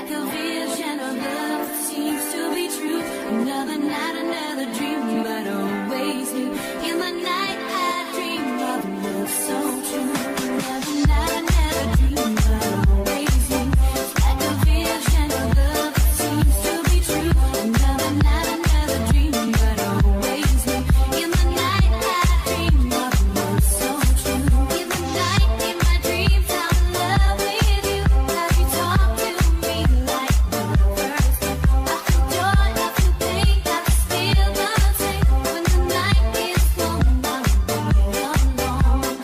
like a vision of love that seems to be true. Another night, another dream, but always new. In the night I dream of love so true. Another night, another dream, but always new. It's like a vision of love that seems to be true. Another night, another dream, but always new. In the night I dream of love so true. In the night, in my dreams, I'm in love with you. How you talk to me like the first time. I feel joy, I feel pain, I feel the same. When the night is gone, I'll be alone.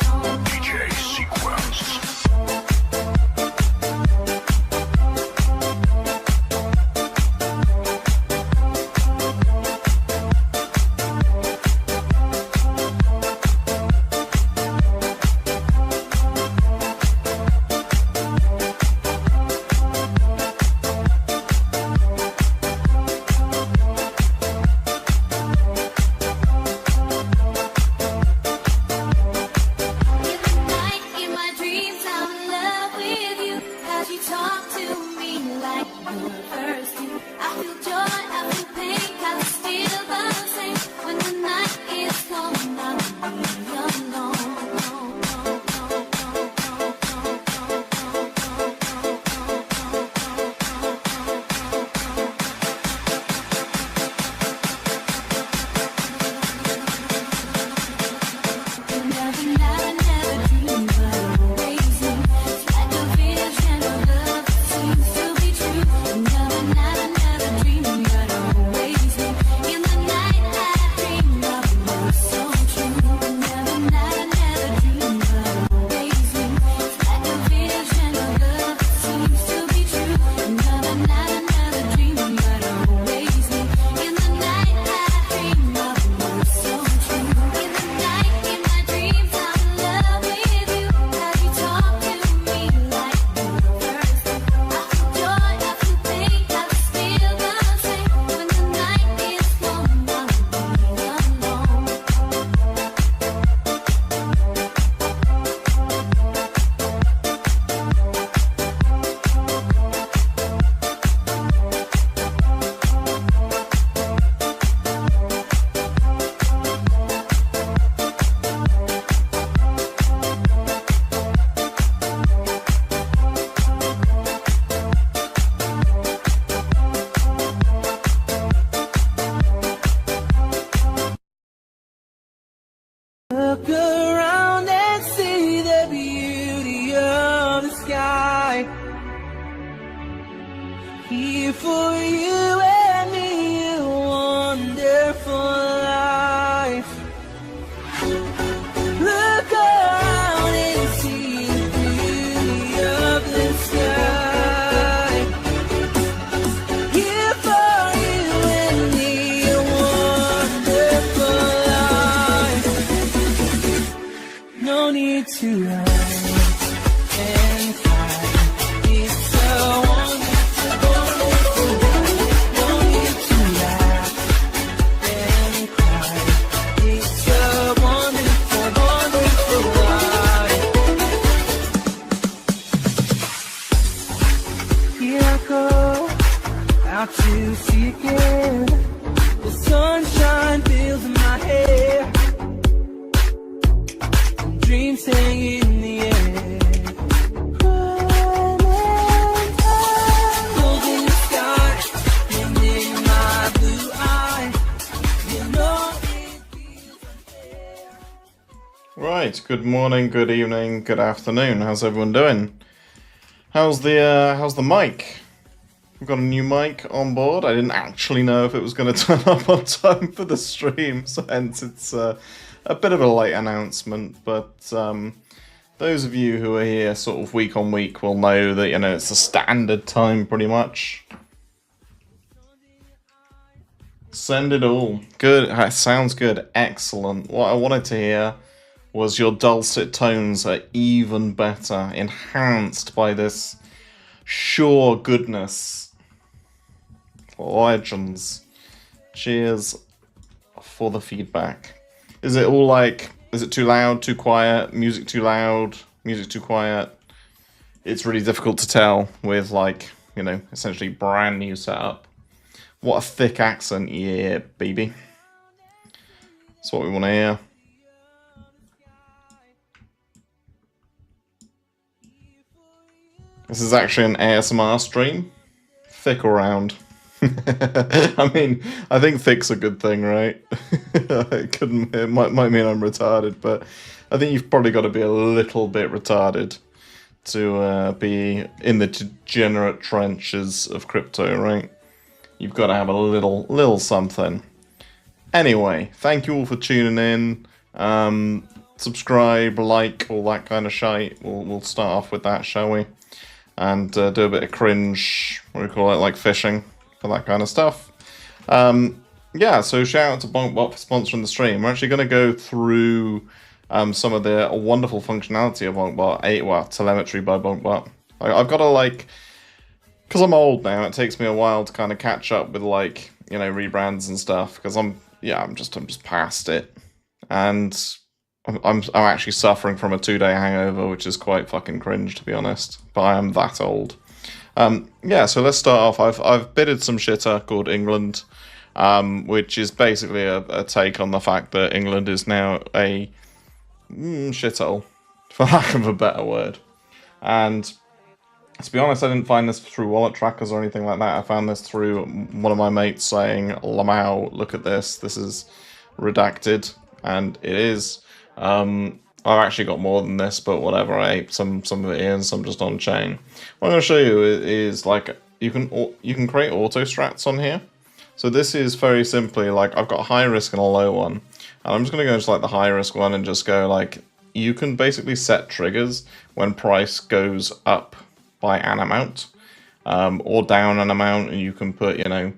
DJ Sequence. In the night, in my dreams, I'm in love with you. How you talk to me like the first time. I feel joy, I feel pain, 'cause it's still the same. When the night is gone, I'll be alone. Another night, another dream, but always new. It's like a vision of love that seems to be true. Another night, another dream, but always new. In the night I dream of love so true. Another night, another dream, but always new. It's like a vision of love that seems to be true. Another night, another dream, but always new. In the night I dream of love so true. In the night, in my dreams, I'm in love with you. How you talk to me like the first time. I feel joy, I feel pain, 'cause it's still the same. When the night is gone, I'll be alone. Look around and see the beauty of the sky. Here for you and me, a wonderful life. Look around and see the beauty of the sky. Here for you and me, a wonderful life. No need to run and hide. It's a wonderful, wonderful life. No need to laugh and cry. It's a wonderful, wonderful life. Here I go, out to sea again. The sunshine feels in my hair. Dreams hanging in the air. Gold in the sky, and in my blue eye. You know it feels unfair. Right, good morning, good evening, good afternoon. How's everyone doing? How's the mic? We've got a new mic on board. I didn't actually know if it was going to turn up on time for the stream, so hence it's a bit of a late announcement. But those of you who are here sort of week on week will know that, you know, it's the standard time pretty much. Send it all. Good. Sounds good. Excellent. What I wanted to hear was your dulcet tones are even better, enhanced by this sure goodness. Legends. Cheers for the feedback. Is it all like, is it too loud, too quiet, music too loud, music too quiet? It's really difficult to tell with like you know, essentially brand new setup. What a thick accent, yeah, baby. That's what we want to hear. This is actually an ASMR stream. Thick around. I mean, I think thick's a good thing, right? It might mean I'm retarded, but I think you've probably got to be a little bit retarded to be in the degenerate trenches of crypto, right? You've got to have a little something. Anyway, thank you all for tuning in. Subscribe, like, all that kind of shite. We'll start off with that, shall we? And do a bit of cringe, what do we call it, like fishing, for that kind of stuff. Yeah, so shout out to BonkBot for sponsoring the stream. We're actually going to go through some of the wonderful functionality of BonkBot, telemetry by BonkBot. I've got to, like, because I'm old now, it takes me a while to kind of catch up with, like, you know, rebrands and stuff, because I'm just past it. And I'm actually suffering from a 2-day hangover, which is quite fucking cringe, to be honest. But I am that old. Yeah, so let's start off. I've bidded some shitter called England, which is basically a take on the fact that England is now a shithole, for lack of a better word. And to be honest, I didn't find this through wallet trackers or anything like that. I found this through one of my mates saying, Lamau, look at this. This is redacted. And it is. I've actually got more than this, but whatever. I ate some of it in, some just on chain. What I'm going to show you is like you can create auto strats on here. So this is very simply like I've got a high risk and a low one, and I'm just going to go to like the high risk one and just go like you can basically set triggers when price goes up by an amount, or down an amount, and you can put, you know,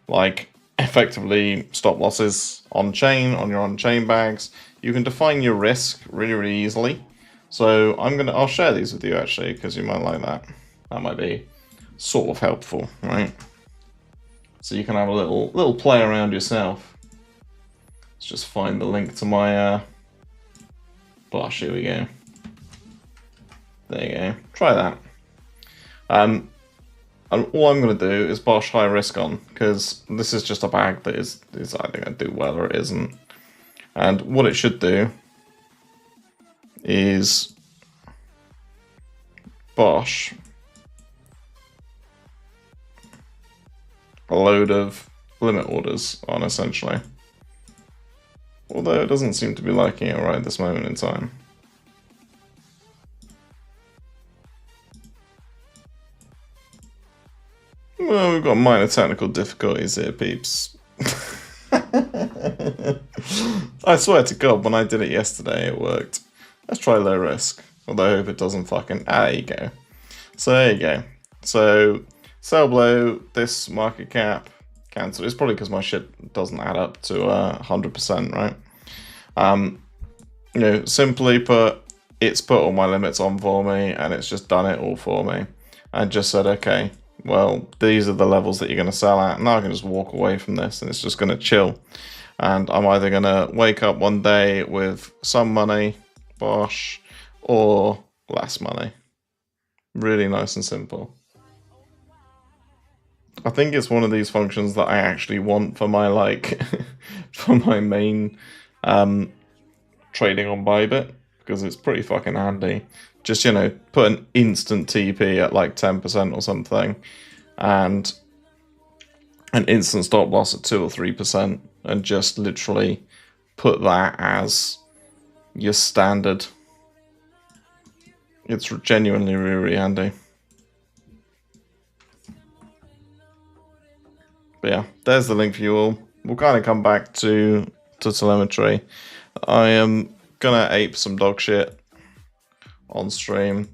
like effectively stop losses on chain on your on-chain bags. You can define your risk really easily. So I'll share these with you actually, because you might like that. That might be sort of helpful, right? So you can have a little play around yourself. Let's just find the link to my Bosh. Here we go. There you go. Try that. And all I'm going to do is Bosh high risk on, because this is just a bag that is either going to do well or it isn't. And what it should do is Bosh a load of limit orders on, essentially. Although it doesn't seem to be liking it right at this moment in time. Well, we've got minor technical difficulties here, peeps. I swear to God, when I did it yesterday, it worked. Let's try low risk. Although I hope it doesn't fucking... Ah, there you go. So there you go. So, sell below, this market cap, cancel. It's probably because my shit doesn't add up to 100%, right? You know, simply put, it's put all my limits on for me, and it's just done it all for me. And just said, okay, well, these are the levels that you're going to sell at. Now I can just walk away from this, and it's just going to chill. And I'm either going to wake up one day with some money, Bosh, or less money. Really nice and simple. I think it's one of these functions that I actually want for my, like, for my main trading on Bybit, because it's pretty fucking handy. Just, you know, put an instant TP at like 10% or something, and an instant stop loss at 2 or 3%, and just literally put that as your standard. It's genuinely really handy. But yeah, there's the link for you all. We'll kind of come back to telemetry. I am gonna ape some dog shit on stream.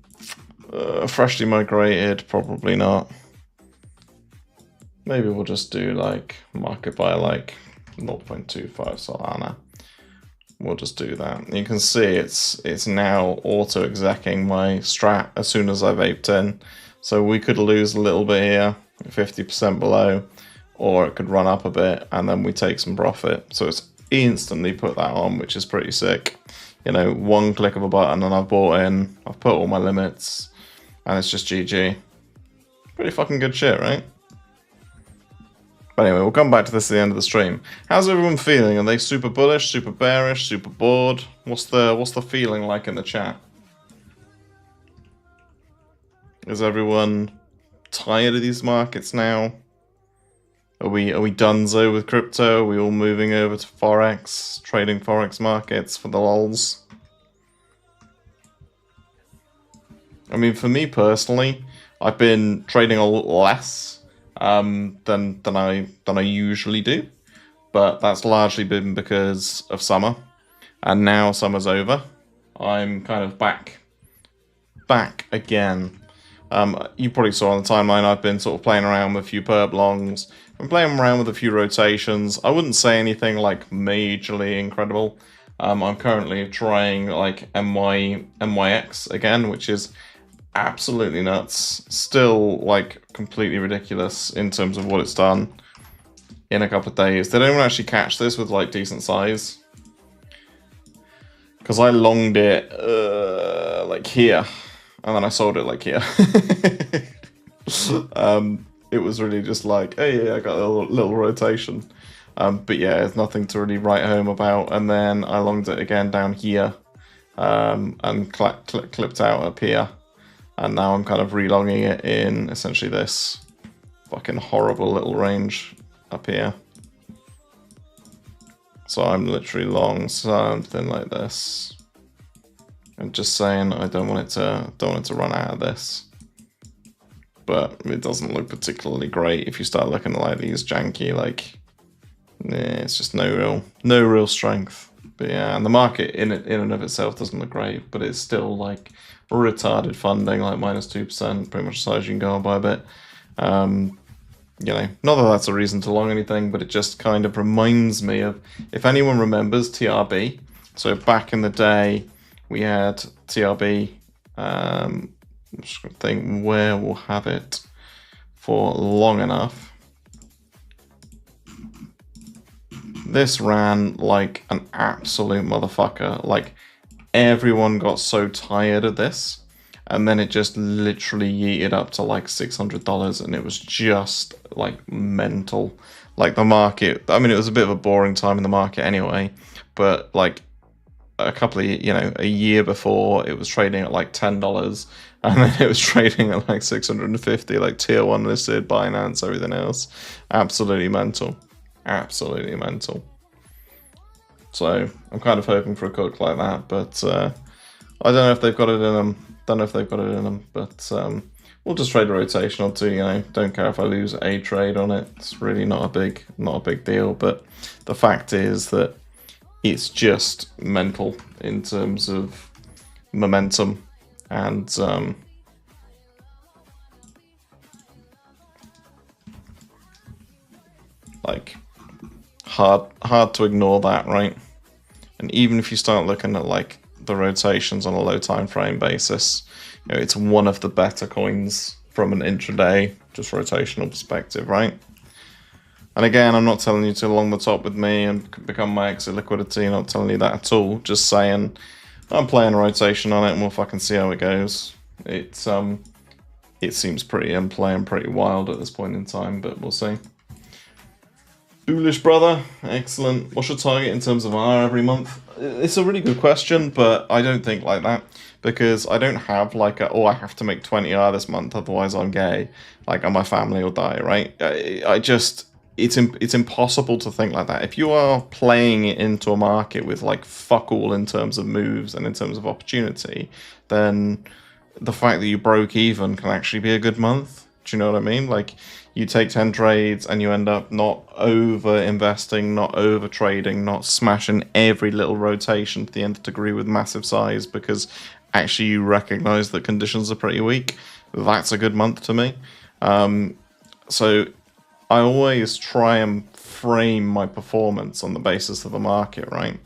Freshly migrated, probably not. Maybe we'll just do like market by like 0.25 Solana. We'll just do that. You can see it's now auto execing my strat as soon as I've aped in. So we could lose a little bit here, 50% below, or it could run up a bit and then we take some profit. So it's instantly put that on, which is pretty sick. You know, one click of a button and I've bought in, I've put all my limits, and it's just GG. Pretty fucking good shit, right? But anyway, we'll come back to this at the end of the stream. How's everyone feeling? Are they super bullish, super bearish, super bored? What's the feeling like in the chat? Is everyone tired of these markets now? Are we donezo with crypto? Are we all moving over to Forex, trading Forex markets for the lols? I mean, for me personally, I've been trading a lot less than I usually do, but that's largely been because of summer, and now summer's over. I'm kind of back again. You probably saw on the timeline I've been sort of playing around with a few perp longs. I'm playing around with a few rotations. I wouldn't say anything like majorly incredible. I'm currently trying like MYX again, which is absolutely nuts. Still like completely ridiculous in terms of what it's done in a couple of days. Did anyone actually catch this with like decent size? Because I longed it like here, and then I sold it like here. It was really just like, hey, yeah, I got a little rotation. But yeah, it's nothing to really write home about. And then I longed it again down here, and clipped out up here. And now I'm kind of relonging it in essentially this fucking horrible little range up here. So I'm literally long something like this. I'm just saying I don't want it to run out of this. But it doesn't look particularly great if you start looking at like these janky, like, it's just no real strength. But yeah, and the market in and of itself doesn't look great, but it's still like retarded funding, like -2%, pretty much the size you can go on by a bit. You know, not that that's a reason to long anything, but it just kind of reminds me of, if anyone remembers TRB. So back in the day, we had TRB. I'm just gonna think where we'll have it for long enough. This ran like an absolute motherfucker. Like, everyone got so tired of this, and then it just literally yeeted up to like $600, and it was just like mental. Like the market, I mean, it was a bit of a boring time in the market anyway, but like a couple of, a year before, it was trading at like $10, and then it was trading at like 650, like tier 1 listed, Binance, everything else. Absolutely mental. Absolutely mental. So I'm kind of hoping for a cook like that, but I don't know if they've got it in them. But we'll just trade a rotation or two. Don't care if I lose a trade on it. It's really not a big deal. But the fact is that it's just mental in terms of momentum, and like hard to ignore that, right? And even if you start looking at like the rotations on a low time frame basis, it's one of the better coins from an intraday, just rotational perspective, right? And again, I'm not telling you to long the top with me and become my exit liquidity. I'm not telling you that at all. Just saying I'm playing a rotation on it, and we'll fucking see how it goes. It seems pretty in play and pretty wild at this point in time, but we'll see. Foolish brother, excellent. What's your target in terms of R every month? It's a really good question, but I don't think like that, because I don't have like I have to make 20 R this month, otherwise I'm gay, like, and my family will die, right? It's impossible to think like that. If you are playing it into a market with like fuck all in terms of moves and in terms of opportunity, then the fact that you broke even can actually be a good month. Do you know what I mean? Like, you take 10 trades and you end up not over investing, not over trading, not smashing every little rotation to the nth degree with massive size, because actually you recognize that conditions are pretty weak. That's a good month to me. So I always try and frame my performance on the basis of the market, right?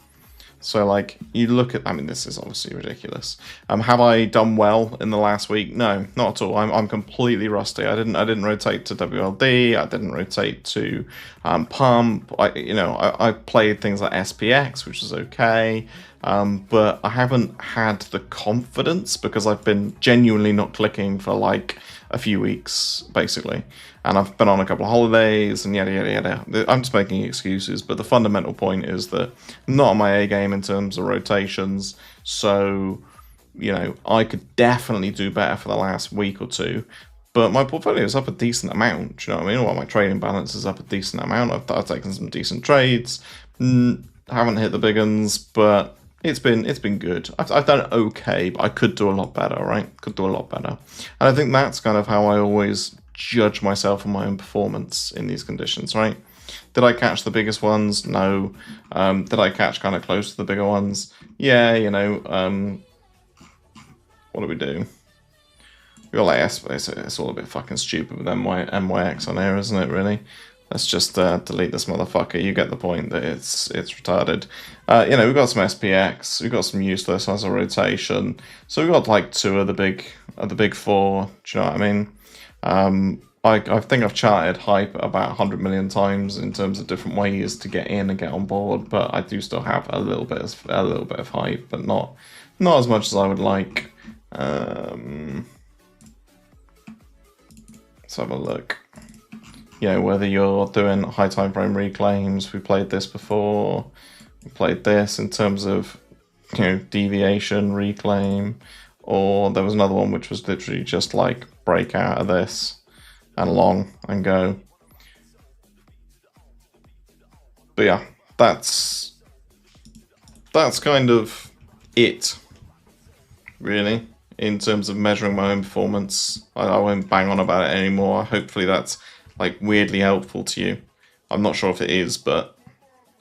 So like, you look at, I mean, this is obviously ridiculous. Have I done well in the last week? No, not at all. I'm completely rusty. I didn't rotate to WLD. I didn't rotate to Pump. I played things like SPX, which is okay. but I haven't had the confidence because I've been genuinely not clicking for like a few weeks, basically. And I've been on a couple of holidays and yada, yada, yada. I'm just making excuses, but the fundamental point is that I'm not on my A game in terms of rotations. So, I could definitely do better for the last week or two. But my portfolio is up a decent amount. Do you know what I mean? Well, my trading balance is up a decent amount. I've taken some decent trades. Haven't hit the big ones, but it's been good. I've done okay, but I could do a lot better, right? Could do a lot better. And I think that's kind of how I always judge myself and my own performance in these conditions, right? Did I catch the biggest ones? No. Did I catch kind of close to the bigger ones? Yeah, what do we do? We got like it's all a bit fucking stupid with MYX on here, isn't it, really? Let's just delete this motherfucker. You get the point that it's retarded. We've got some SPX, we've got some useless as a rotation. So we've got like two of the big four. Do you know what I mean? I think I've charted hype about 100 million times in terms of different ways to get in and get on board, but I do still have a little bit of hype, but not as much as I would like. Let's have a look. Whether you're doing high time frame reclaims, we played this before. We played this in terms of deviation reclaim, or there was another one which was literally just like break out of this and long and go. But yeah, that's kind of it, really, in terms of measuring my own performance. I won't bang on about it anymore. Hopefully that's like weirdly helpful to you. I'm not sure if it is, but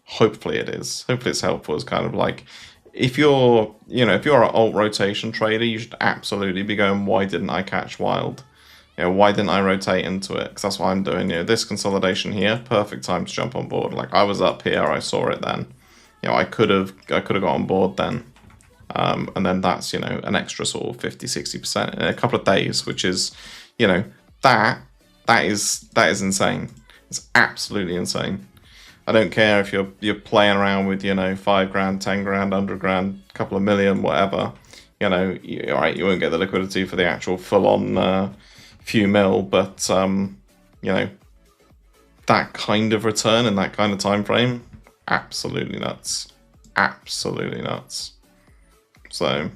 hopefully it is. Hopefully it's helpful. It's kind of like, if you're an alt rotation trader, you should absolutely be going, why didn't I catch wild? Why didn't I rotate into it? Because that's what I'm doing. This consolidation here, perfect time to jump on board. Like, I was up here, I saw it then. I could have got on board then. And then that's, an extra sort of 50-60% in a couple of days, which is, that is insane. It's absolutely insane. I don't care if you're playing around with, 5 grand, 10 grand, 100 grand, a couple of million, whatever. All right, you won't get the liquidity for the actual full-on few mil, but that kind of return in that kind of time frame, absolutely nuts. Absolutely nuts. So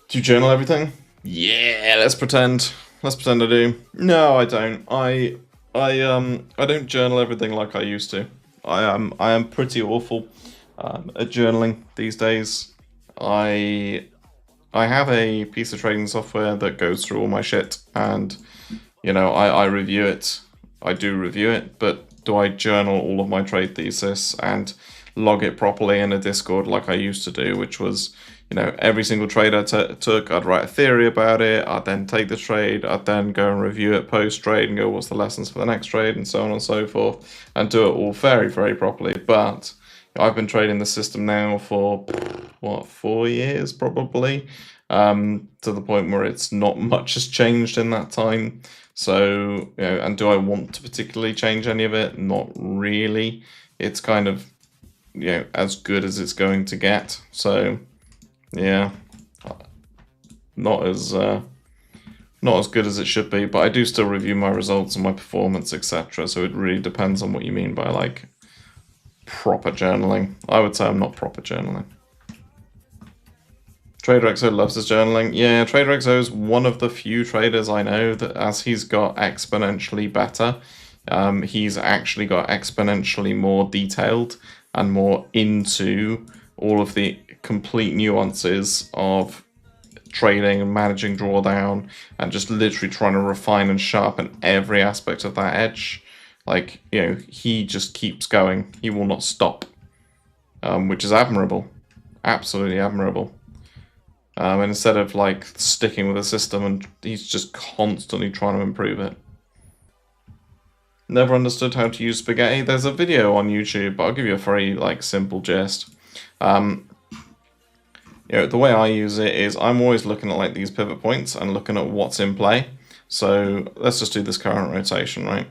do you journal everything? Yeah, let's pretend I do. No, I don't. I don't journal everything like I used to. I am pretty awful at journaling these days. I have a piece of trading software that goes through all my shit, and I review it. I do review it, but do I journal all of my trade thesis and log it properly in a Discord like I used to do, which was, every single trade I took, I'd write a theory about it, I'd then take the trade, I'd then go and review it post-trade and go, what's the lessons for the next trade, and so on and so forth, and do it all very, very properly. But I've been trading the system now for, 4 years probably, to the point where it's not much has changed in that time. So, and do I want to particularly change any of it? Not really. It's kind of, as good as it's going to get. So, yeah, not as good as it should be, but I do still review my results and my performance, etc. So it really depends on what you mean by like proper journaling. I would say I'm not proper journaling. TraderXO loves his journaling. Yeah, TraderXO is one of the few traders I know that, as he's got exponentially better, he's actually got exponentially more detailed and more into all of the complete nuances of trading and managing drawdown, and just literally trying to refine and sharpen every aspect of that edge. Like, he just keeps going. He will not stop, which is admirable. Absolutely admirable. And instead of like sticking with the system, and he's just constantly trying to improve it. Never understood how to use spaghetti. There's a video on YouTube, but I'll give you a very like simple gist. The way I use it is I'm always looking at like these pivot points and looking at what's in play. So let's just do this current rotation, right?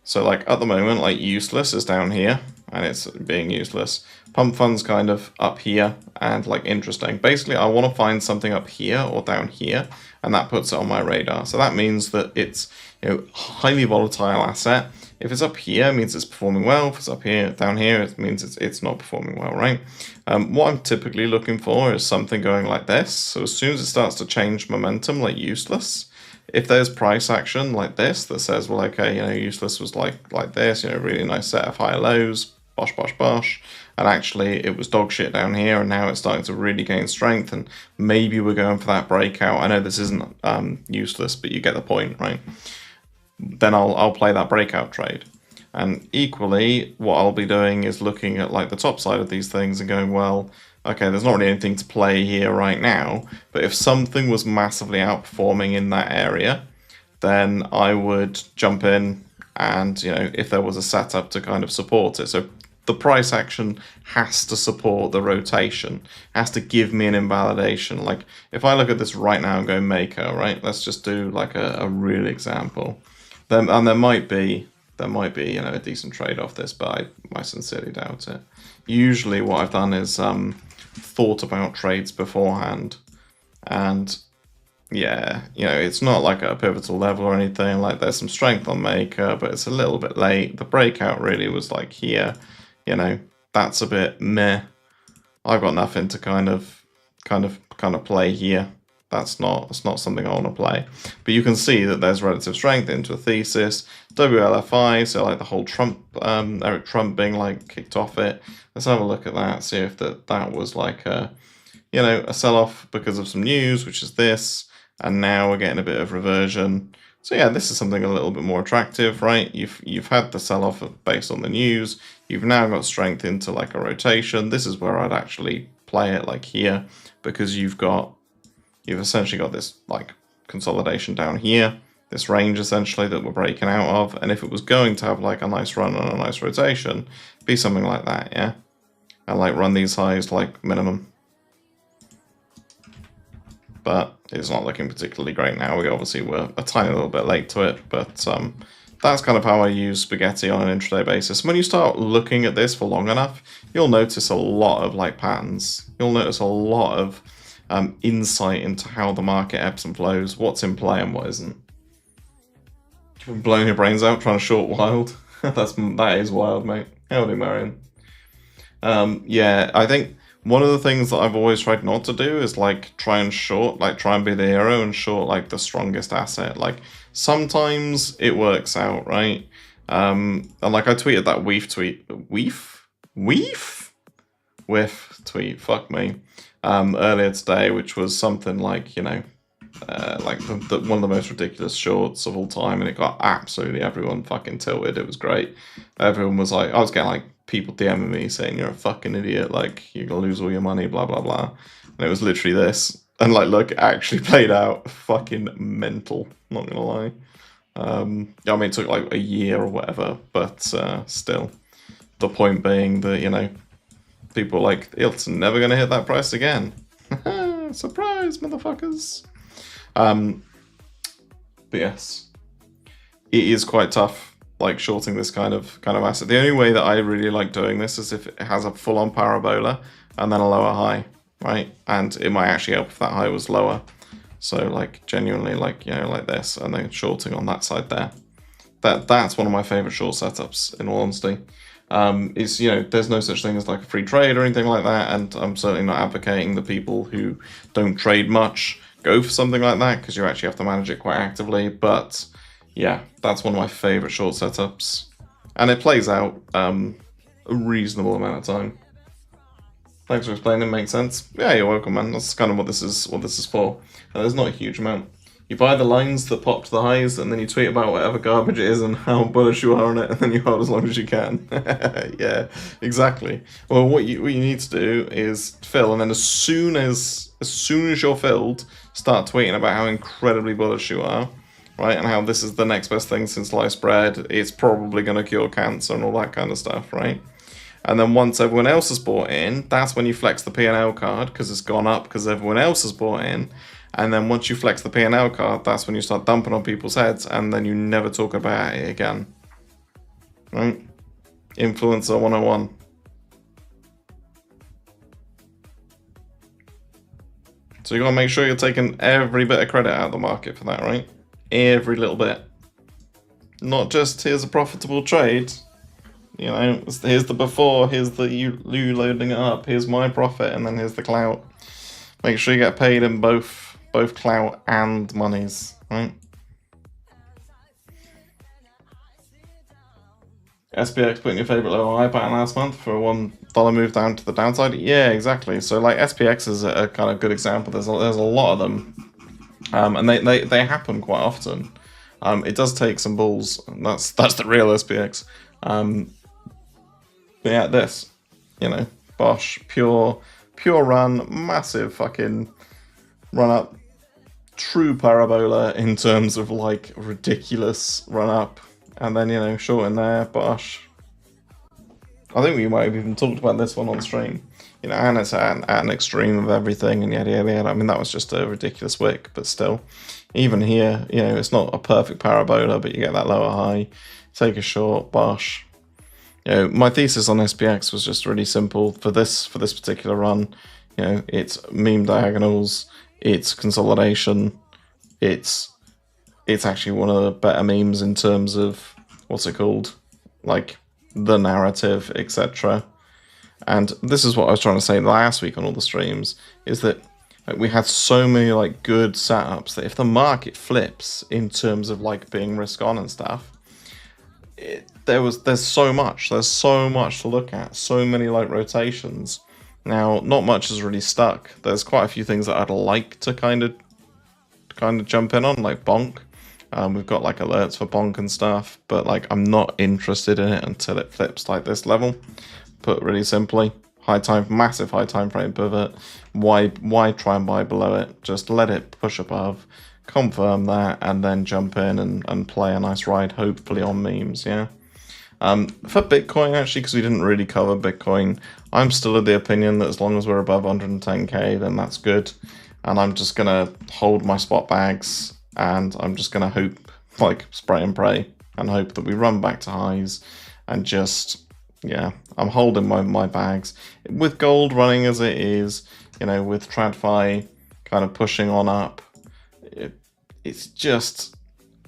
So like at the moment, like useless is down here and it's being useless. Pump fund's kind of up here and like interesting. Basically, I want to find something up here or down here, and that puts it on my radar. So that means that it's, you know, highly volatile asset. If it's up here, it means it's performing well. If it's up here, down here, it means it's not performing well, right? What I'm typically looking for is something going like this. So as soon as it starts to change momentum, like useless, if there's price action like this that says, well, okay, you know, useless was like this, you know, really nice set of higher lows, bosh, bosh, bosh, and actually it was dog shit down here, and now it's starting to really gain strength, and maybe we're going for that breakout. I know this isn't useless, but you get the point, right? Then I'll play that breakout trade. And equally, what I'll be doing is looking at like the top side of these things and going, well, okay, there's not really anything to play here right now, but if something was massively outperforming in that area, then I would jump in and, you know, if there was a setup to kind of support it. So the price action has to support the rotation, has to give me an invalidation. Like if I look at this right now and go Mako, right? Let's just do like a real example. Then, and there might be, you know, a decent trade off this, but I sincerely doubt it. Usually what I've done is thought about trades beforehand, and yeah, you know, it's not like a pivotal level or anything. Like there's some strength on Maker, but it's a little bit late. The breakout really was like here, you know, that's a bit meh. I've got nothing to kind of play here. That's not something I want to play. But you can see that there's relative strength into a thesis. WLFI, so like the whole Trump, Eric Trump being like kicked off it. Let's have a look at that, see if that was like a, you know, a sell-off because of some news, which is this, and now we're getting a bit of reversion. So yeah, this is something a little bit more attractive, right? You've had the sell-off based on the news. You've now got strength into like a rotation. This is where I'd actually play it, like here, because you've essentially got this like consolidation down here, this range essentially that we're breaking out of, and if it was going to have like a nice run and a nice rotation, be something like that, yeah? And like run these highs like minimum. But it's not looking particularly great now. We obviously were a tiny little bit late to it, but that's kind of how I use Spaghetti on an intraday basis. When you start looking at this for long enough, you'll notice a lot of like patterns. You'll notice a lot of insight into how the market ebbs and flows, what's in play and what isn't. You've been blowing your brains out trying to short wild. that is wild, mate. Howdy, Marion. Yeah, I think one of the things that I've always tried not to do is like try and be the hero and short like the strongest asset. Like sometimes it works out, right? And like I tweeted that Whiff tweet, fuck me, earlier today, which was something like, you know, like one of the most ridiculous shorts of all time, and it got absolutely everyone fucking tilted. It was great. Everyone was like, I was getting like people DMing me saying you're a fucking idiot, like you're gonna lose all your money, blah blah blah. And it was literally this, and like look, it actually played out fucking mental, not gonna lie. Yeah, I mean it took like a year or whatever, but still, the point being that, you know, people are like, it's never gonna hit that price again. Surprise, motherfuckers. But yes, it is quite tough, like shorting this kind of asset. The only way that I really like doing this is if it has a full-on parabola and then a lower high, right? And it might actually help if that high was lower. So like genuinely, like, you know, like this, and then shorting on that side there. That's one of my favorite short setups, in all honesty. Is, you know, there's no such thing as like a free trade or anything like that, and I'm certainly not advocating the people who don't trade much go for something like that, because you actually have to manage it quite actively. But yeah, that's one of my favorite short setups, and it plays out a reasonable amount of time. Thanks for explaining. Makes sense. Yeah, you're welcome, man. That's kind of what this is for. And there's not a huge amount. You buy the lines that pop to the highs, and then you tweet about whatever garbage it is and how bullish you are on it, and then you hold as long as you can. Yeah, exactly. Well, what you need to do is fill, and then as soon as you're filled, start tweeting about how incredibly bullish you are, right? And how this is the next best thing since sliced bread. It's probably going to cure cancer and all that kind of stuff, right? And then once everyone else has bought in, that's when you flex the P&L card, because it's gone up because everyone else has bought in. And then once you flex the P&L card, that's when you start dumping on people's heads, and then you never talk about it again. Right? Influencer 101. So you gotta make sure you're taking every bit of credit out of the market for that, right? Every little bit. Not just here's a profitable trade. You know, here's the before, here's the you loading it up, here's my profit, and then here's the clout. Make sure you get paid in both clout and monies, right? SPX putting your favorite low high pattern last month for a $1 move down to the downside. Yeah, exactly. So like SPX is a kind of good example. There's a lot of them, and they happen quite often. It does take some balls. And that's the real SPX. But yeah, this, you know, Bosch, pure run, massive fucking run up, true parabola in terms of like ridiculous run up. And then, you know, short in there, Bosch. I think we might have even talked about this one on stream. You know, and it's at an extreme of everything and yada yada yada. I mean, that was just a ridiculous wick, but still. Even here, you know, it's not a perfect parabola, but you get that lower high. Take a short, Bosch. You know, my thesis on SPX was just really simple for this particular run. You know, it's meme diagonals, it's consolidation, it's actually one of the better memes in terms of, what's it called, like the narrative, etc. And this is what I was trying to say last week on all the streams, is that like, we had so many like good setups that if the market flips in terms of like being risk on and stuff, there's so much to look at, so many like rotations. Now, not much is really stuck. There's quite a few things that I'd like to kind of jump in on, like Bonk. We've got like alerts for Bonk and stuff, but like I'm not interested in it until it flips like this level. Put really simply, massive high time frame pivot. Why try and buy below it? Just let it push above, confirm that, and then jump in and play a nice ride, hopefully on memes. Yeah. For Bitcoin, actually, because we didn't really cover Bitcoin, I'm still of the opinion that as long as we're above 110k, then that's good. And I'm just gonna hold my spot bags. And I'm just going to hope, like, spray and pray, and hope that we run back to highs, and just, yeah, I'm holding my bags. With gold running as it is, you know, with TradFi kind of pushing on up, it's just,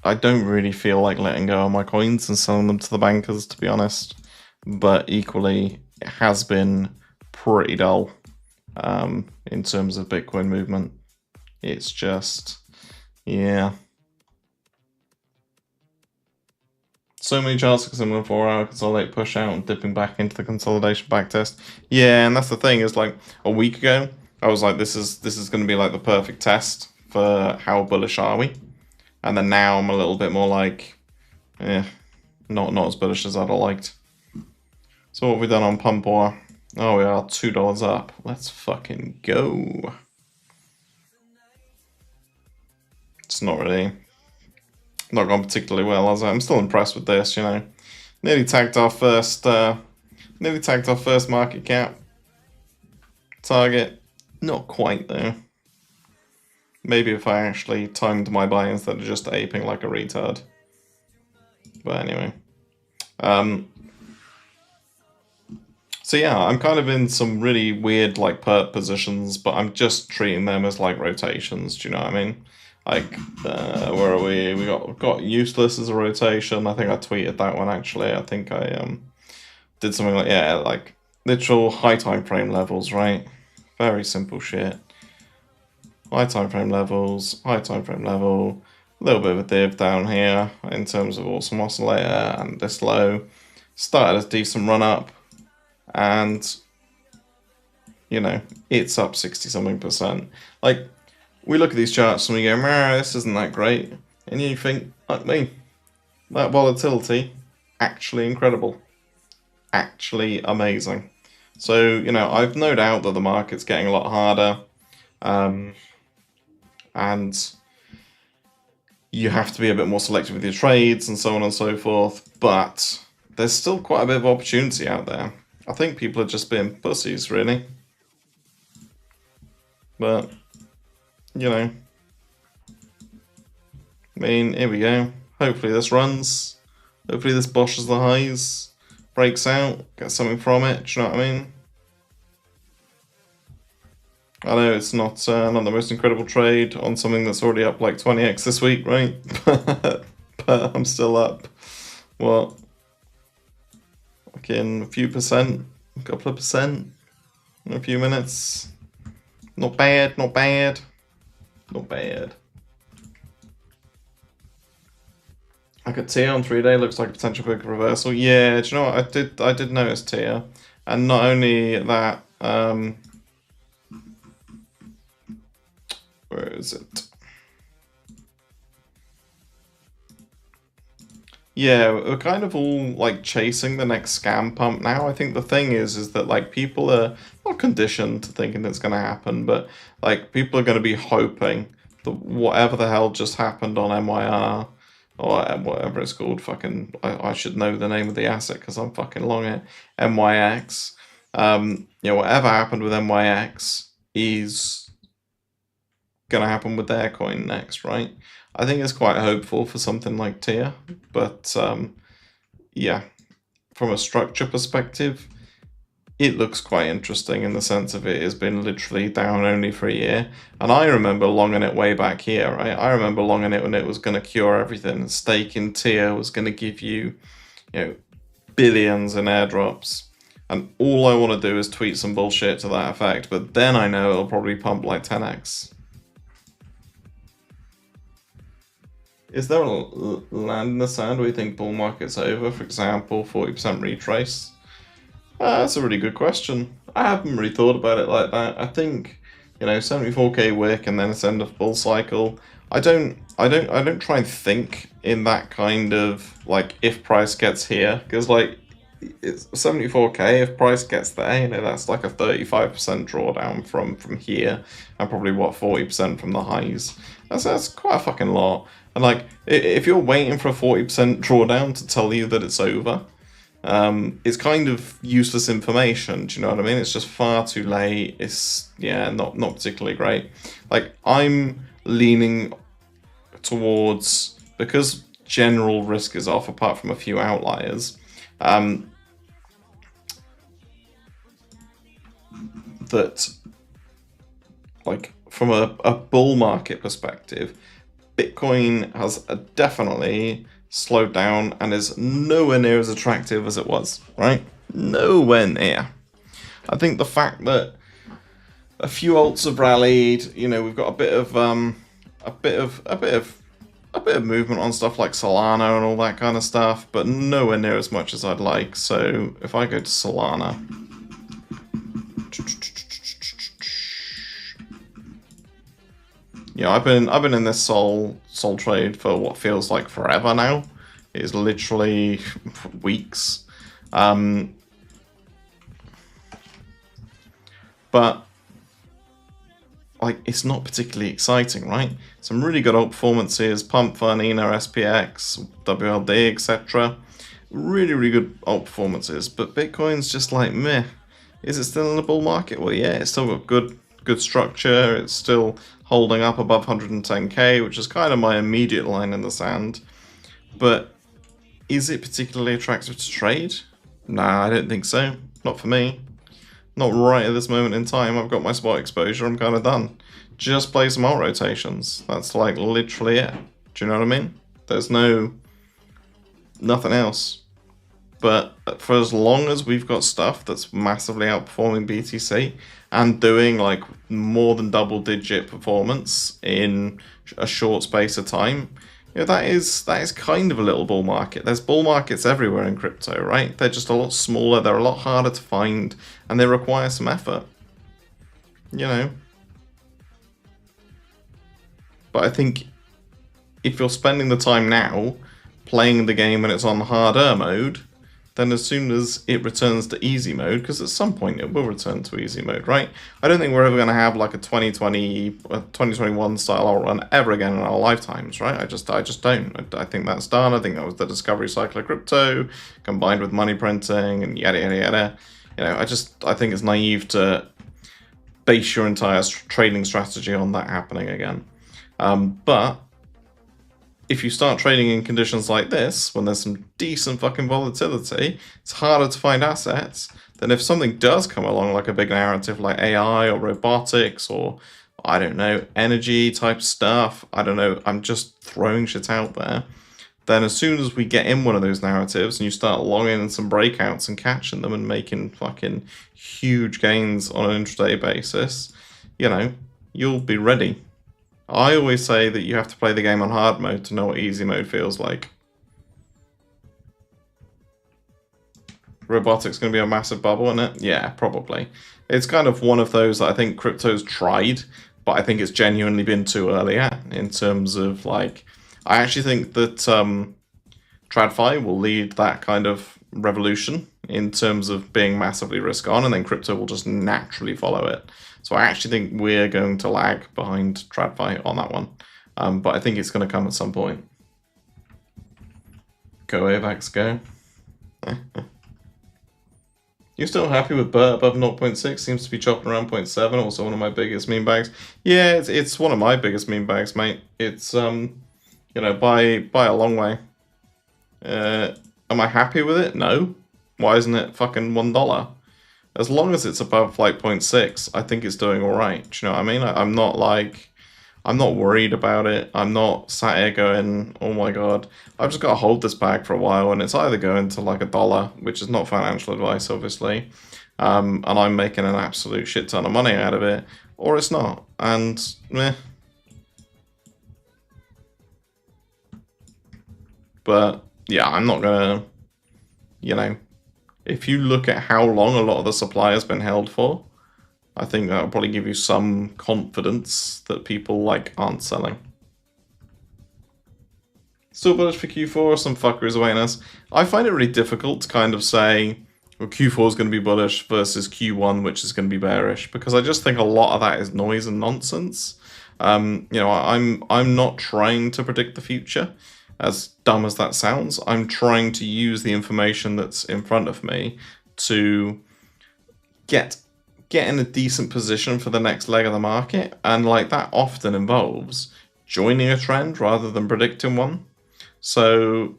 I don't really feel like letting go of my coins and selling them to the bankers, to be honest. But equally, it has been pretty dull in terms of Bitcoin movement. It's just... yeah. So many charts for similar 4-hour consolidate push out and dipping back into the consolidation backtest. Yeah, and that's the thing, is like a week ago, I was like, this is going to be like the perfect test for how bullish are we. And then now I'm a little bit more like, not as bullish as I'd have liked. So what have we done on Pumpor? Oh, we are $2 up. Let's fucking go. It's not gone particularly well, as I'm still impressed with this, you know. Nearly tagged our first market cap target. Not quite though. Maybe if I actually timed my buy instead of just aping like a retard. But anyway. So yeah, I'm kind of in some really weird like perp positions, but I'm just treating them as like rotations, do you know what I mean? Like, where are we? We got useless as a rotation. I think I tweeted that one actually. I think I did something like, yeah, like literal high time frame levels, right? Very simple shit. High time frame levels, high time frame level, a little bit of a div down here in terms of awesome oscillator and this low. Started a decent run up, and you know, it's up 60 something %. Like, we look at these charts and we go, this isn't that great. And you think, like me, that volatility, actually incredible. Actually amazing. So, you know, I've no doubt that the market's getting a lot harder. And you have to be a bit more selective with your trades and so on and so forth. But there's still quite a bit of opportunity out there. I think people are just being pussies, really. But... you know, I mean, here we go. Hopefully this runs. Hopefully this boshes the highs, breaks out, gets something from it. Do you know what I mean? I know it's not the most incredible trade on something that's already up like 20x this week, right? but I'm still up. What? Like in a few percent, a couple of percent in a few minutes. Not bad, not bad, not bad. Like a tier on 3-day looks like a potential big reversal. Yeah, do you know what? I did notice tier, and not only that. Where is it? Yeah, we're kind of all like chasing the next scam pump now. I think the thing is that like people are not conditioned to thinking it's going to happen, but like people are going to be hoping that whatever the hell just happened on MYR or whatever it's called, fucking, I should know the name of the asset because I'm fucking long it, MYX. Whatever happened with MYX is gonna happen with their coin next, right? I think it's quite hopeful for something like tier, but yeah, from a structure perspective, it looks quite interesting in the sense of it has been literally down only for a year. And I remember longing it way back here, right? I remember longing it when it was going to cure everything. Stake in tier was going to give you, billions in airdrops. And all I want to do is tweet some bullshit to that effect, but then I know it'll probably pump like 10x. Is there a land in the sand where you think bull market's over? For example, 40% retrace? That's a really good question. I haven't really thought about it like that. I think, 74k wick and then it's end of bull cycle. I don't try and think in that kind of like if price gets here, because like it's 74k, if price gets there, that's like a 35% drawdown from here, and probably what 40% from the highs. That's quite a fucking lot. And like if you're waiting for a 40% drawdown to tell you that it's over, it's kind of useless information. Do you know what I mean? It's just far too late. It's not particularly great. Like I'm leaning towards, because general risk is off apart from a few outliers. That like from a bull market perspective, Bitcoin has definitely slowed down and is nowhere near as attractive as it was, right? Nowhere near. I think the fact that a few alts have rallied, we've got a bit of movement on stuff like Solana and all that kind of stuff, but nowhere near as much as I'd like. So if I go to Solana, I've been in this Sol trade for what feels like forever now. It is literally weeks. But like it's not particularly exciting, right? Some really good alt performances, Pump Fun, ENA, SPX, WLD, etc. Really, really good alt performances, but Bitcoin's just like meh. Is it still in a bull market? Well, yeah, it's still got good structure. It's still holding up above 110k, which is kind of my immediate line in the sand. But is it particularly attractive to trade? Nah, I don't think so. Not for me. Not right at this moment in time. I've got my spot exposure. I'm kind of done. Just play some alt rotations. That's like literally it. Do you know what I mean? There's nothing else. But for as long as we've got stuff that's massively outperforming BTC and doing like more than double-digit performance in a short space of time, that is kind of a little bull market. There's bull markets everywhere in crypto, right? They're just a lot smaller, they're a lot harder to find, and they require some effort. But I think if you're spending the time now playing the game when it's on harder mode, then as soon as it returns to easy mode, because at some point it will return to easy mode, right? I don't think we're ever going to have like a 2021 style alt run ever again in our lifetimes, right? I just don't. I think that's done. I think that was the discovery cycle of crypto combined with money printing and yada yada yada. I think it's naive to base your entire trading strategy on that happening again. But if you start trading in conditions like this, when there's some decent fucking volatility, it's harder to find assets than if something does come along, like a big narrative like AI or robotics or, I don't know, energy type stuff. I don't know, I'm just throwing shit out there. Then as soon as we get in one of those narratives and you start longing in some breakouts and catching them and making fucking huge gains on an intraday basis, you know, you'll be ready. I always say that you have to play the game on hard mode to know what easy mode feels like. Robotics going to be a massive bubble in it? Yeah, probably. It's kind of one of those that I think crypto's tried, but I think it's genuinely been too early at, in terms of, like, I actually think that TradFi will lead that kind of revolution in terms of being massively risk on, and then crypto will just naturally follow it. So I actually think we're going to lag behind TradFi on that one. But I think it's going to come at some point. Go AVAX, go. You're still happy with BERT above 0.6? Seems to be chopping around 0.7. Also one of my biggest meme bags. Yeah, it's one of my biggest meme bags, mate. It's you know, by a long way. Am I happy with it? No. Why isn't it fucking $1? As long as it's above like 0.6, I think it's doing all right. Do you know what I mean? I'm not like, I'm not worried about it. I'm not sat here going, oh my god, I've just got to hold this bag for a while, and it's either going to like $1, which is not financial advice, obviously, and I'm making an absolute shit ton of money out of it, or it's not, and meh. But yeah, I'm not gonna, you know, if you look at how long a lot of the supply has been held for, I think that'll probably give you some confidence that people like aren't selling. Still bullish for Q4, or some fuckers awaiting us? I find it really difficult to kind of say, well, Q4 is going to be bullish versus Q1, which is going to be bearish, because I just think a lot of that is noise and nonsense. You know, I'm not trying to predict the future. As dumb as that sounds, I'm trying to use the information that's in front of me to get in a decent position for the next leg of the market, and like that often involves joining a trend rather than predicting one. So,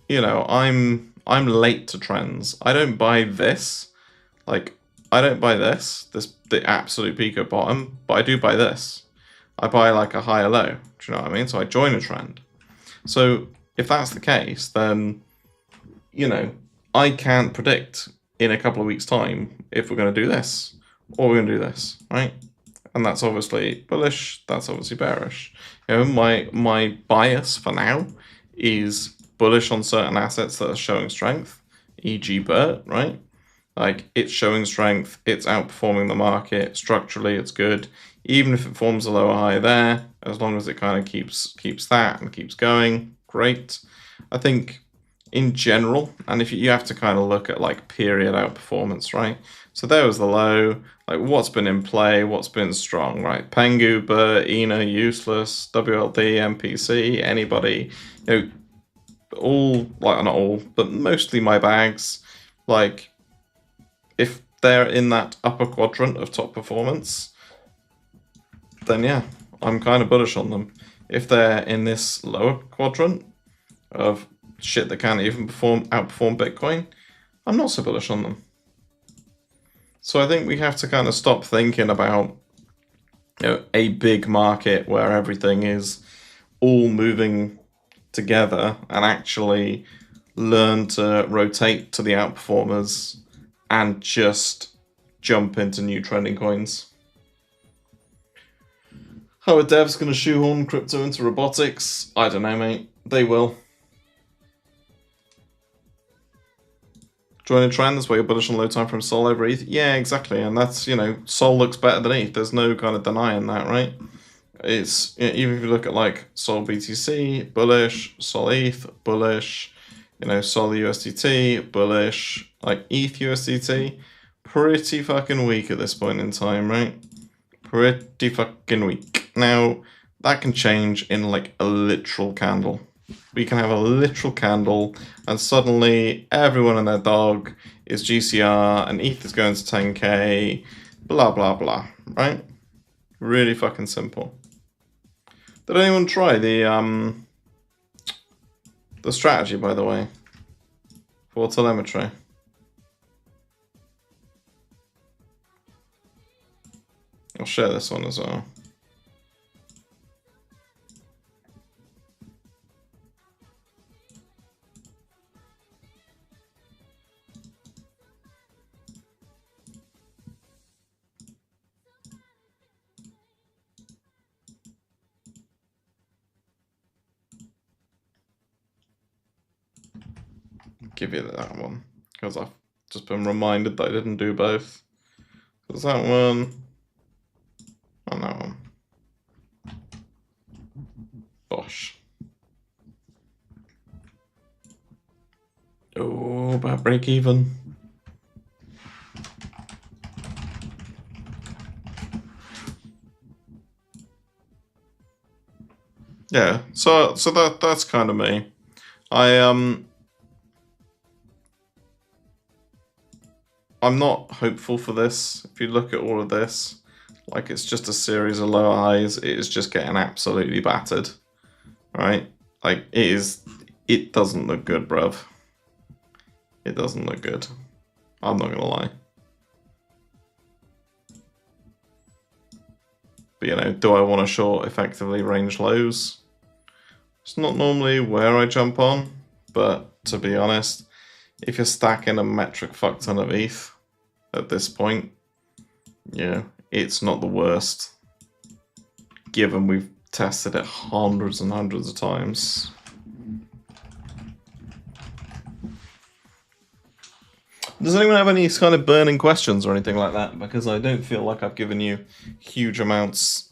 you know, I'm late to trends. I don't buy this, like I don't buy the absolute peak at bottom, but I do buy this. I buy like a higher low. Do you know what I mean? So I join a trend. So if that's the case, then, you know, I can't predict in a couple of weeks' time if we're going to do this or we're going to do this, right? And that's obviously bullish, that's obviously bearish. You know, my bias for now is bullish on certain assets that are showing strength, e.g. BERT, right? Like, it's showing strength, it's outperforming the market, structurally it's good. Even if it forms a lower high there, as long as it kind of keeps that and keeps going, great. I think in general, and if you have to kind of look at like period outperformance, right? So there was the low, like what's been in play, what's been strong, right? Pengu, BERT, ENA, useless, WLD, MPC, anybody, you know, all, like not all, but mostly my bags, like if they're in that upper quadrant of top performance, then yeah, I'm kind of bullish on them. If they're in this lower quadrant of shit that can't even outperform Bitcoin, I'm not so bullish on them. So I think we have to kind of stop thinking about, you know, a big market where everything is all moving together and actually learn to rotate to the outperformers and just jump into new trending coins. How are devs going to shoehorn crypto into robotics? I don't know, mate. They will. Join a trend, that's why you're bullish on low time from Sol over ETH. Yeah, exactly. And that's, you know, Sol looks better than ETH. There's no kind of denying that, right? It's, you know, even if you look at like Sol BTC, bullish, Sol ETH, bullish, you know, Sol USDT, bullish, like ETH USDT, pretty fucking weak at this point in time, right? Pretty fucking weak. Now, that can change in like a literal candle. We can have a literal candle and suddenly everyone and their dog is GCR and ETH is going to 10k, blah, blah, blah, right? Really fucking simple. Did anyone try the the strategy, by the way, for telemetry. I'll share this one as well. Give you that one because I've just been reminded that I didn't do both. There's that one and that one. Bosh. Oh, about break even. Yeah, so that's kind of me. I'm not hopeful for this. If you look at all of this, like it's just a series of low highs. It is just getting absolutely battered, right? Like it doesn't look good, bruv. It doesn't look good. I'm not gonna lie. But you know, do I want to short effectively range lows? It's not normally where I jump on, but to be honest, if you're stacking a metric fuck ton of ETH at this point, yeah, it's not the worst. Given we've tested it hundreds and hundreds of times. Does anyone have any kind of burning questions or anything like that? Because I don't feel like I've given you huge amounts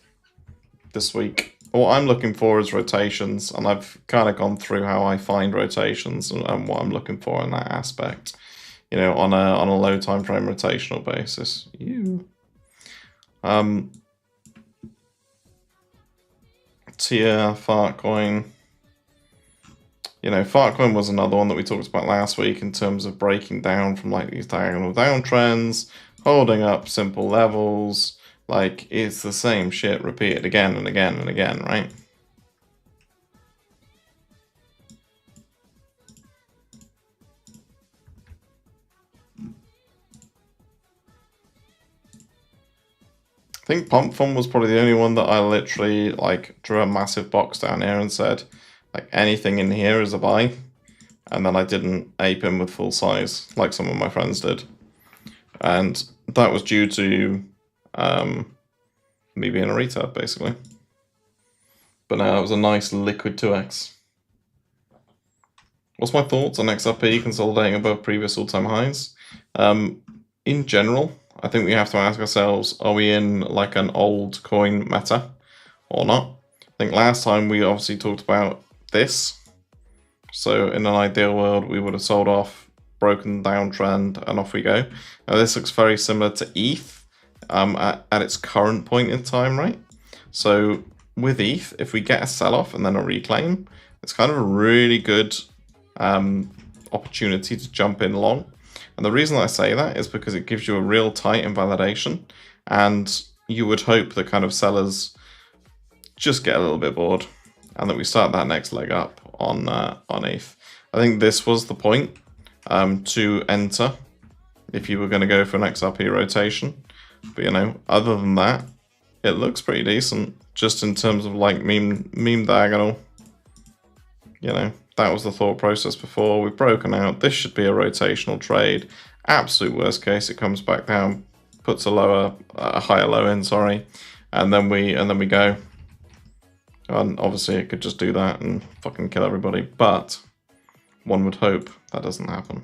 this week. What I'm looking for is rotations, and I've kind of gone through how I find rotations and what I'm looking for in that aspect. You know, on a low time frame rotational basis. Tier, Fartcoin. You know, Fartcoin was another one that we talked about last week in terms of breaking down from like these diagonal downtrends, holding up simple levels. Like, it's the same shit repeated again and again and again, right? I think Pump Fund was probably the only one that I literally like drew a massive box down here and said, like, anything in here is a buy. And then I didn't ape him with full size like some of my friends did. And that was due to me being a retard, basically. But now it was a nice liquid 2x. What's my thoughts on XRP consolidating above previous all-time highs? In general, I think we have to ask ourselves, are we in like an old coin meta or not? I think last time we obviously talked about this. So in an ideal world, we would have sold off, broken downtrend, and off we go. Now this looks very similar to ETH at its current point in time, right? So with ETH, if we get a sell-off and then a reclaim, it's kind of a really good opportunity to jump in long. And the reason I say that is because it gives you a real tight invalidation, and you would hope that kind of sellers just get a little bit bored and that we start that next leg up on ETH. I think this was the point to enter if you were going to go for an XRP rotation. But, you know, other than that, it looks pretty decent just in terms of like meme diagonal. You know, that was the thought process before. We've broken out. This should be a rotational trade. Absolute worst case, it comes back down, puts a higher low in, sorry, and then we go. And obviously it could just do that and fucking kill everybody, but one would hope that doesn't happen.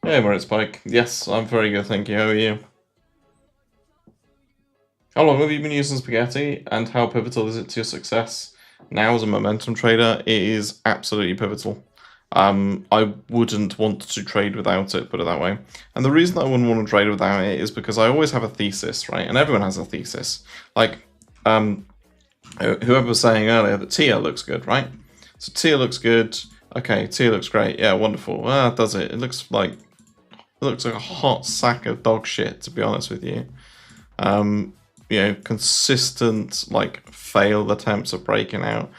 Hey, Moritz Pike. Yes, I'm very good, thank you. How are you? How long have you been using Spaghetti, and how pivotal is it to your success? Now as a momentum trader, it is absolutely pivotal. I wouldn't want to trade without it, put it that way. And the reason I wouldn't want to trade without it is because I always have a thesis, right? And everyone has a thesis. Like, whoever was saying earlier that Tia looks good, right? So Tia looks good. Okay, Tia looks great. Yeah, wonderful. Does it? It looks like a hot sack of dog shit, to be honest with you. You know, consistent like failed attempts at breaking out.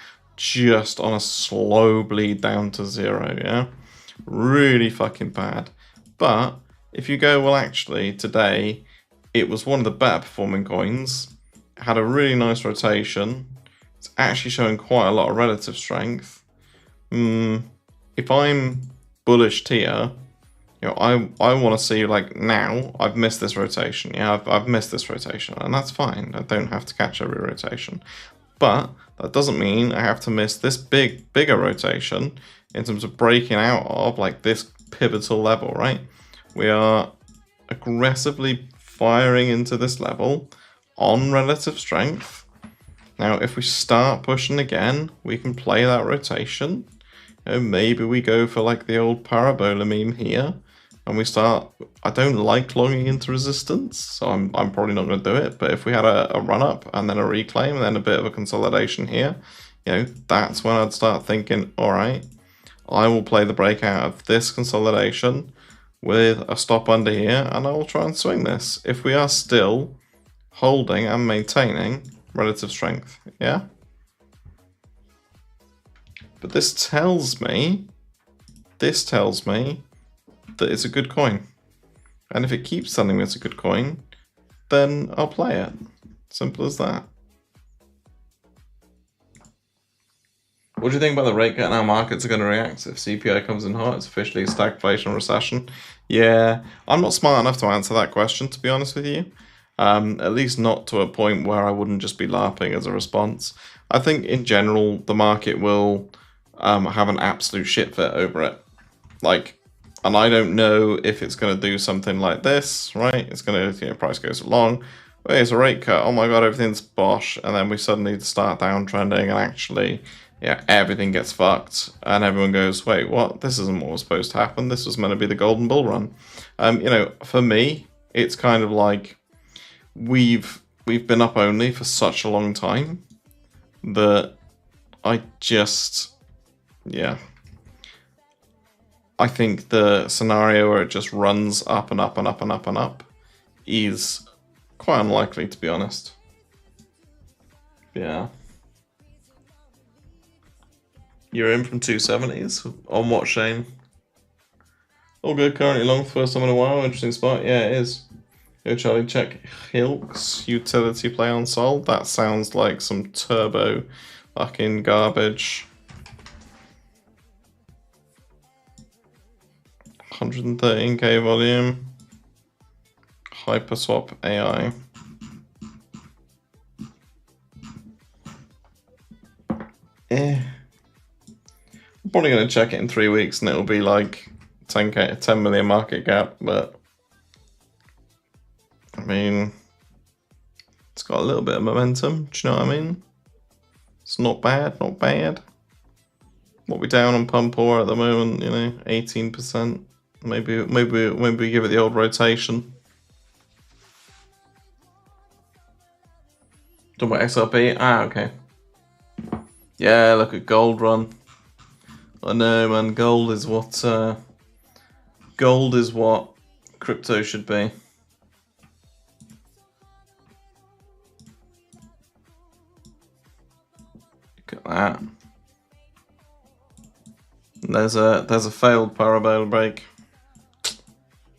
just on a slow bleed down to 0, yeah? Really fucking bad. But if you go, well, actually, today, it was one of the better performing coins. Had a really nice rotation. It's actually showing quite a lot of relative strength. If I'm bullish tier, you know, I want to see, like, now I've missed this rotation. Yeah, I've missed this rotation, and that's fine. I don't have to catch every rotation. But that doesn't mean I have to miss this bigger rotation in terms of breaking out of, like, this pivotal level, right? We are aggressively firing into this level on relative strength. Now, if we start pushing again, we can play that rotation. You know, maybe we go for, like, the old parabola meme here, and we start. I don't like logging into resistance, so I'm probably not going to do it. But if we had a run up and then a reclaim and then a bit of a consolidation here, you know, that's when I'd start thinking, all right, I will play the breakout of this consolidation with a stop under here, and I will try and swing this if we are still holding and maintaining relative strength, yeah? But this tells me that it's a good coin. And if it keeps telling me it's a good coin, then I'll play it. Simple as that. What do you think about the rate cut and how markets are going to react if CPI comes in hot? It's officially stagflation recession. Yeah, I'm not smart enough to answer that question, to be honest with you. At least not to a point where I wouldn't just be laughing as a response. I think in general, the market will have an absolute shit fit over it. Like, and I don't know if it's going to do something like this, right? It's going to, you know, price goes along. Wait, it's a rate cut. Oh my god, everything's bosh. And then we suddenly start downtrending and actually, yeah, everything gets fucked. And everyone goes, wait, what? This isn't what was supposed to happen. This was meant to be the golden bull run. You know, for me, it's kind of like we've been up only for such a long time that I just, yeah. I think the scenario where it just runs up and up and up and up and up is quite unlikely, to be honest. Yeah. You're in from 270s? On what, Shane? All good, currently long for the first time in a while. Interesting spot. Yeah, it is. Yo, Charlie, check Hilks utility play on Sol. That sounds like some turbo fucking garbage. 113k volume. Hyperswap AI. I'm probably going to check it in 3 weeks and it'll be like 10k, 10 million market cap, but I mean, it's got a little bit of momentum. Do you know what I mean? It's not bad, not bad. What we down on Pumpor at the moment, you know, 18%. Maybe we give it the old rotation. Talking about XRP? Ah, okay. Yeah, look at gold run. I know, man. Gold is what crypto should be. Look at that. And there's a failed parabola break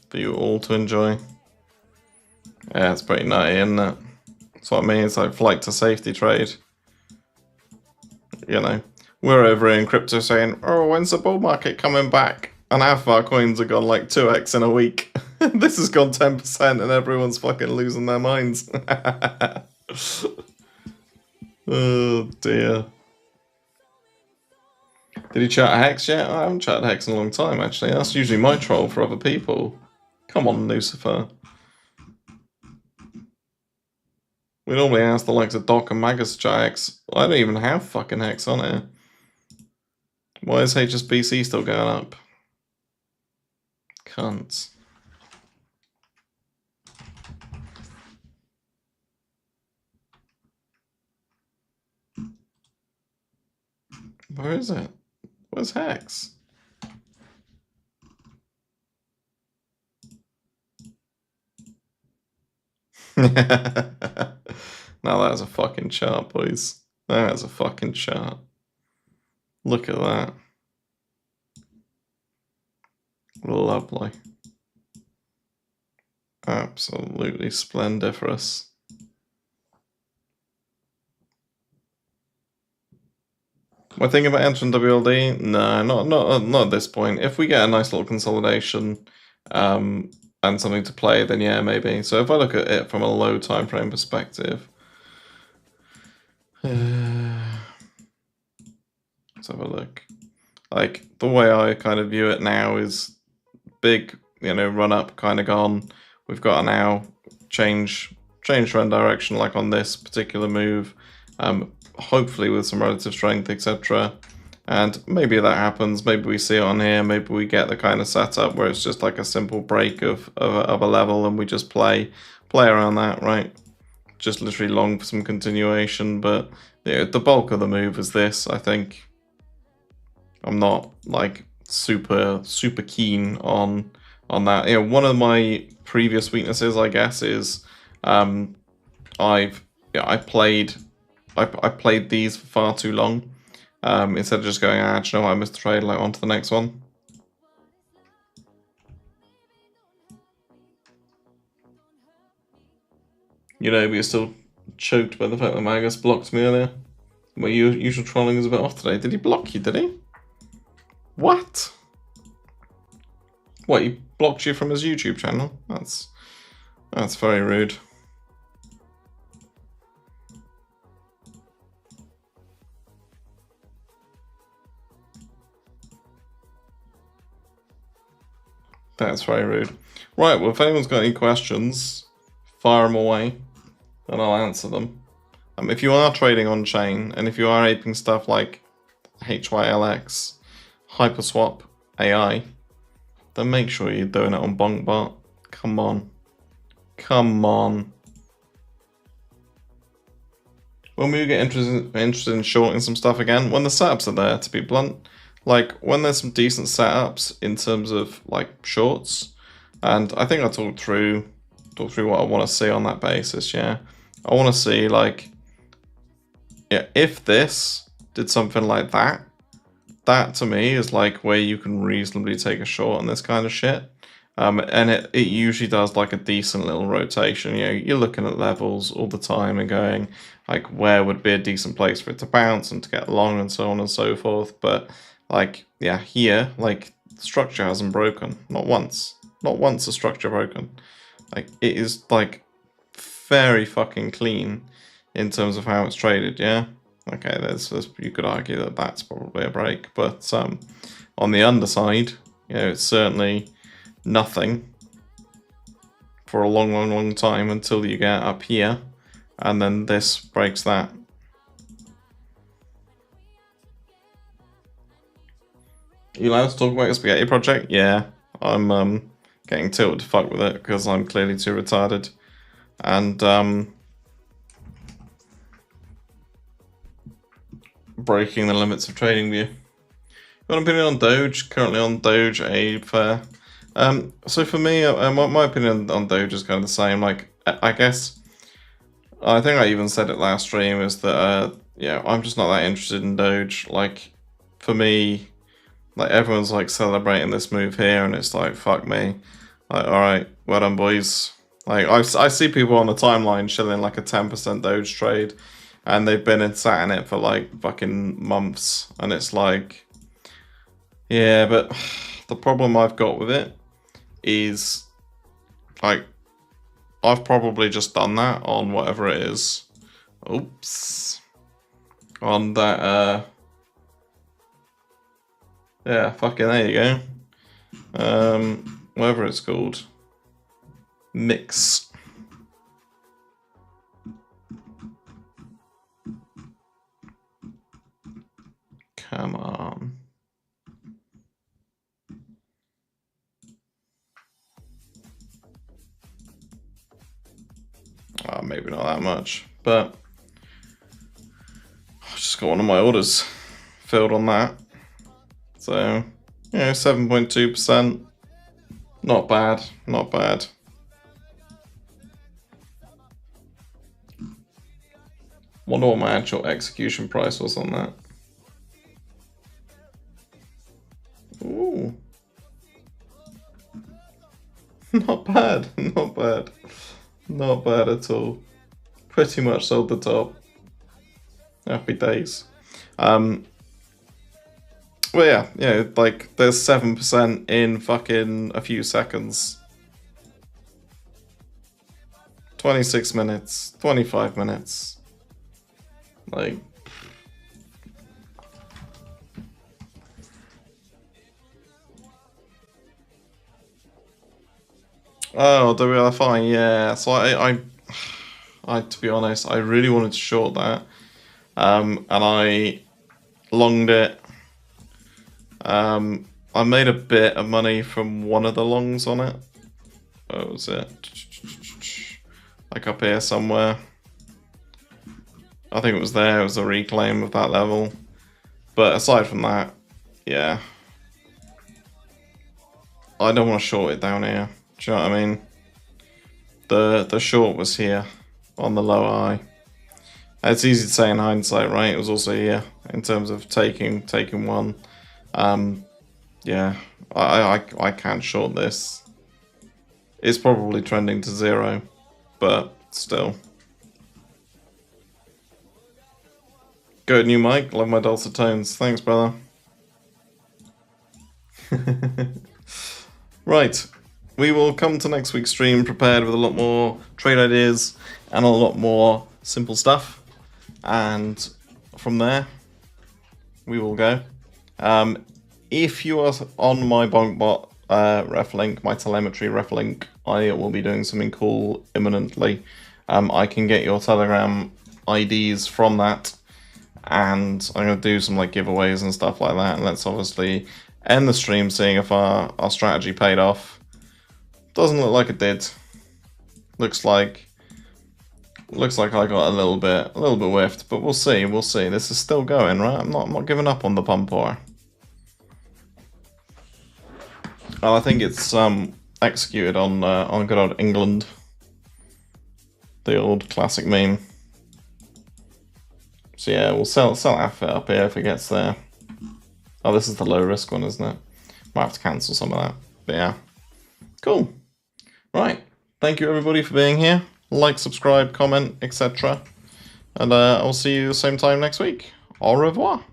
for you all to enjoy. Yeah, it's pretty nutty, isn't it? That's what I mean. It's like flight to safety trade. You know, we're over in crypto saying, "Oh, when's the bull market coming back?" And half of our coins have gone like 2x in a week. This has gone 10%, and everyone's fucking losing their minds. Oh dear. Did he chat Hex yet? I haven't chatted Hex in a long time, actually. That's usually my troll for other people. Come on, Lucifer. We normally ask the likes of Doc and Magus to chat Hex. I don't even have fucking Hex on here. Why is HSBC still going up? Cunts. Where is it? Where's Hex? Now that's a fucking chart, boys. That's a fucking chart. Look at that. Lovely. Absolutely splendiferous. Am I thinking about entering WLD? No, not at this point. If we get a nice little consolidation, and something to play, then yeah, maybe. So if I look at it from a low time frame perspective, let's have a look. Like, the way I kind of view it now is big, run up kind of gone. We've got to now change trend direction, like on this particular move, hopefully with some relative strength, etc. And maybe that happens, maybe we see it on here, maybe we get the kind of setup where it's just like a simple break of a level and we just play around that, right? Just literally long for some continuation, but the bulk of the move is this, I think. I'm not like super keen on that. One of my previous weaknesses, I guess, is I played these for far too long. Instead of just going, do you know what, I missed the trade, like on to the next one. But you're still choked by the fact that Magus blocked me earlier. My usual trolling is a bit off today. Did he block you, did he? What? What, he blocked you from his YouTube channel? That's very rude. That's very rude. Right, well, if anyone's got any questions, fire them away, and I'll answer them. If you are trading on chain, and if you are aping stuff like HYLX, Hyperswap, AI, then make sure you're doing it on BonkBot. Come on. Come on. When we get interested in shorting some stuff again, when the setups are there, to be blunt, like when there's some decent setups in terms of like shorts, and I think I talked through what I want to see on that basis, yeah. I want to see like, yeah, if this did something like that, that to me is like where you can reasonably take a short on this kind of shit. And it usually does like a decent little rotation. You're looking at levels all the time and going like, where would be a decent place for it to bounce and to get long and so on and so forth. But like, yeah, here, like, the structure hasn't broken. Not once. Not once the structure broken. Like, it is like very fucking clean in terms of how it's traded, yeah? Okay, you could argue that that's probably a break, but on the underside, it's certainly nothing for a long time until you get up here, and then this breaks that. You allowed to talk about your spaghetti project? Yeah, I'm getting tilted to fuck with it because I'm clearly too retarded, and breaking the limits of TradingView. Got an opinion on Doge? Currently on Doge, fair. So for me, my opinion on Doge is kind of the same. Like, I guess, I think I even said it last stream, is that, yeah, I'm just not that interested in Doge. Like, for me, like, everyone's like celebrating this move here, and it's like, fuck me. Like, alright, well done, boys. Like, I see people on the timeline shilling like a 10% Doge trade, and they've been sat in it for like fucking months, and it's like, yeah, but the problem I've got with it is, like, I've probably just done that on whatever it is. Oops. On that, yeah, fucking there you go. Whatever it's called. Mix. Come on. Maybe not that much, but I just got one of my orders filled on that. So, 7.2%. Not bad, not bad. Wonder what my actual execution price was on that. bad. Not bad. Not bad at all. Pretty much sold the top. Happy days. Well, yeah, like, there's 7% in fucking a few seconds. 26 minutes, 25 minutes. Like... Oh, WLFI, yeah. So I, to be honest, I really wanted to short that. And I longed it. I made a bit of money from one of the longs on it. What was it? Like up here somewhere. I think it was there. It was a reclaim of that level. But aside from that, yeah. I don't want to short it down here. Do you know what I mean? The short was here on the lower high. It's easy to say in hindsight, right? It was also here in terms of taking one. Yeah, I can't short this. It's probably trending to 0, but still. Good new mic. Love my dulcet tones. Thanks, brother. Right. We will come to next week's stream prepared with a lot more trade ideas and a lot more simple stuff. And from there, we will go. If you are on my BonkBot ref link, my telemetry ref link, I will be doing something cool imminently. I can get your Telegram IDs from that, and I'm going to do some like giveaways and stuff like that. And let's obviously end the stream seeing if our strategy paid off. Doesn't look like it did. Looks like I got a little bit whiffed, but we'll see. We'll see. This is still going, right? I'm not giving up on the Pumpor. Well, I think it's executed on good old England, the old classic meme. So yeah, we'll sell Affit up here if it gets there. Oh, this is the low risk one, isn't it? Might have to cancel some of that. But yeah, cool. Right, thank you everybody for being here. Like, subscribe, comment, etc. And I'll see you the same time next week. Au revoir.